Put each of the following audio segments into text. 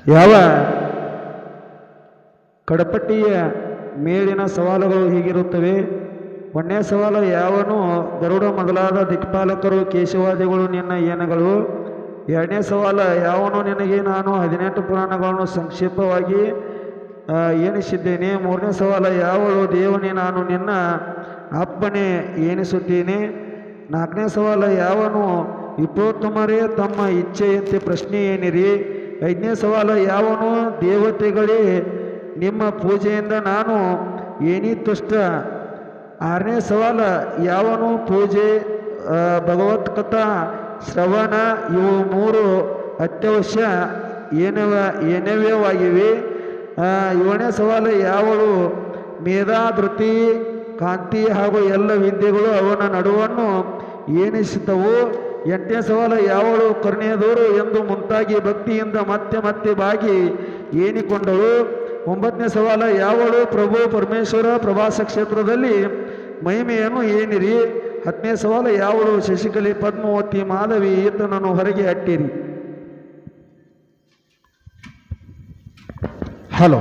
ಯಾವ ಕಡಪಟ್ಟಿಯ ಮೇಲಿನ ಸವಾಲುಗಳು ಹೀಗಿರುತ್ತವೆ. ಒಂದನೇ ಸವಾಲು, ಯಾವನು ಗರುಡ ಮೊದಲಾದ ದಿಕ್ಪಾಲಕರು ಕೇಶವಾದಿಗಳು ನಿನ್ನ ಏನಗಳು. ಎರಡನೇ ಸವಾಲು, ಯಾವನು ನಿನಗೆ ನಾನು 18 ಪುರಾಣಗಳನ್ನು ಸಂಕ್ಷೇಪವಾಗಿ ಎಣಿಸಿದ್ದೇನೆ. ಮೂರನೇ ಸವಾಲು, ಯಾವಳು ದೇವನೇ ನಾನು ನಿನ್ನ ಅಪ್ಪನೇ ಎಣಿಸುತ್ತೇನೆ. ನಾಲ್ಕನೇ ಸವಾಲು, ಯಾವನು ವಿಪೋತ್ತಮರೇ ತಮ್ಮ ಇಚ್ಛೆಯಂತೆ ಪ್ರಶ್ನೆ ಏನಿರಿ. ಐದನೇ ಸವಾಲು, ಯಾವನು ದೇವತೆಗಳೇ ನಿಮ್ಮ ಪೂಜೆಯಿಂದ ನಾನು ಏನಿ ತುಷ್ಟ. ಆರನೇ ಸವಾಲು, ಯಾವನು ಪೂಜೆ ಭಗವತ್ಕಥಾ ಶ್ರವಣ ಇವು ಮೂರು ಅತ್ಯವಶ್ಯ ಏನವ್ಯವಾಗಿವೆ. ಏಳನೇ ಸವಾಲು, ಯಾವಳು ಮೇಧಾಧೃತಿ ಕಾಂತಿ ಹಾಗೂ ಎಲ್ಲ ವಿದ್ಯೆಗಳು ಅವನ ನಡುವನ್ನು ಏನಿಸುತ್ತವು. ಎಂಟನೇ ಸವಾಲು, ಯಾವಳು ಕರುಣೆಯದವರು ಎಂದು ಮುಂತಾಗಿ ಭಕ್ತಿಯಿಂದ ಮತ್ತೆ ಮತ್ತೆ ಬಾಗಿ ಏನಿಕೊಂಡಳು. ಒಂಬತ್ತನೇ ಸವಾಲು, ಯಾವಳು ಪ್ರಭು ಪರಮೇಶ್ವರ ಪ್ರವಾಸ ಕ್ಷೇತ್ರದಲ್ಲಿ ಮಹಿಮೆಯನ್ನು ಏನಿರಿ. ಹತ್ತನೇ ಸವಾಲು, ಯಾವಳು ಶಶಿಕಲೆ ಪದ್ಮಾವತಿ ಮಾಧವಿ ಈತನನ್ನು ಹೊರಗೆ ಅಟ್ಟಿರಿ. ಹಲೋ,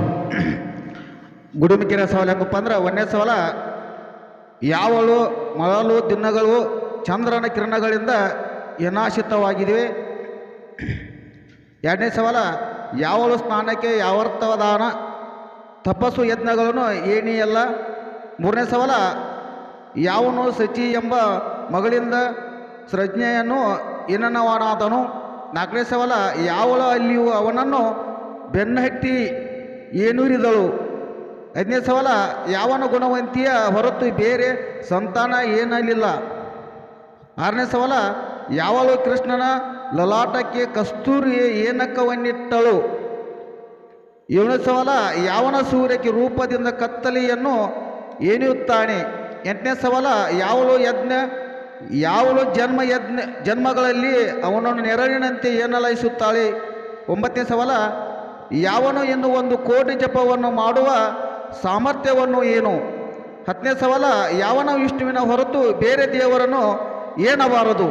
ಗುಡುಮಿಕೆರೆ ಸವಾಲು ಹೆಂಗಪ್ಪ ಅಂದ್ರೆ, ಒಂದನೇ ಸವಾಲ, ಯಾವಳು ಮೊದಲು ದಿನಗಳು ಚಂದ್ರನ ಕಿರಣಗಳಿಂದ ವಿನಾಶಿತವಾಗಿವೆ. ಎರಡನೇ ಸವಾಲ, ಯಾವಳು ಸ್ನಾನಕ್ಕೆ ಯಾವರ್ಥವದಾನ ತಪಸ್ಸು ಯತ್ನಗಳನ್ನು ಏನಿಯಲ್ಲ. ಮೂರನೇ ಸವಾಲ, ಯಾವನು ಸಚಿ ಎಂಬ ಮಗಳಿಂದ ಸೃಜ್ಞೆಯನ್ನು ಏನನವನಾದನು. ನಾಲ್ಕನೇ ಸವಾಲ, ಯಾವಳು ಅಲ್ಲಿಯೂ ಅವನನ್ನು ಬೆನ್ನಹಟ್ಟಿ ಏನುರಿದಳು. ಐದನೇ ಸವಾಲ, ಯಾವನ ಗುಣವಂತಿಯ ಹೊರತು ಬೇರೆ ಸಂತಾನ ಏನಲಿಲ್ಲ. ಆರನೇ ಸವಾಲ, ಯಾವಳು ಕೃಷ್ಣನ ಲಲಾಟಕ್ಕೆ ಕಸ್ತೂರಿ ಏನಕ್ಕವನ್ನಿಟ್ಟಳು. ಏಳನೇ ಸವಾಲ, ಯಾವನ ಸೂರ್ಯಕ್ಕೆ ರೂಪದಿಂದ ಕತ್ತಲೆಯನ್ನು ಏನೆಯುತ್ತಾನೆ. ಎಂಟನೇ ಸವಾಲ, ಯಾವಳು ಜನ್ಮಗಳಲ್ಲಿ ಅವನನ್ನು ನೆರಳಿನಂತೆ ಏನಲೈಸುತ್ತಾಳೆ. ಒಂಬತ್ತನೇ ಸವಾಲ, ಯಾವನು ಇನ್ನು 1 ಕೋಟಿ ಜಪವನ್ನು ಮಾಡುವ ಸಾಮರ್ಥ್ಯವನ್ನು ಏನು. ಹತ್ತನೇ ಸವಾಲ, ಯಾವನ ವಿಷ್ಣುವಿನ ಹೊರತು ಬೇರೆ ದೇವರನ್ನು ಏನಬಾರದು.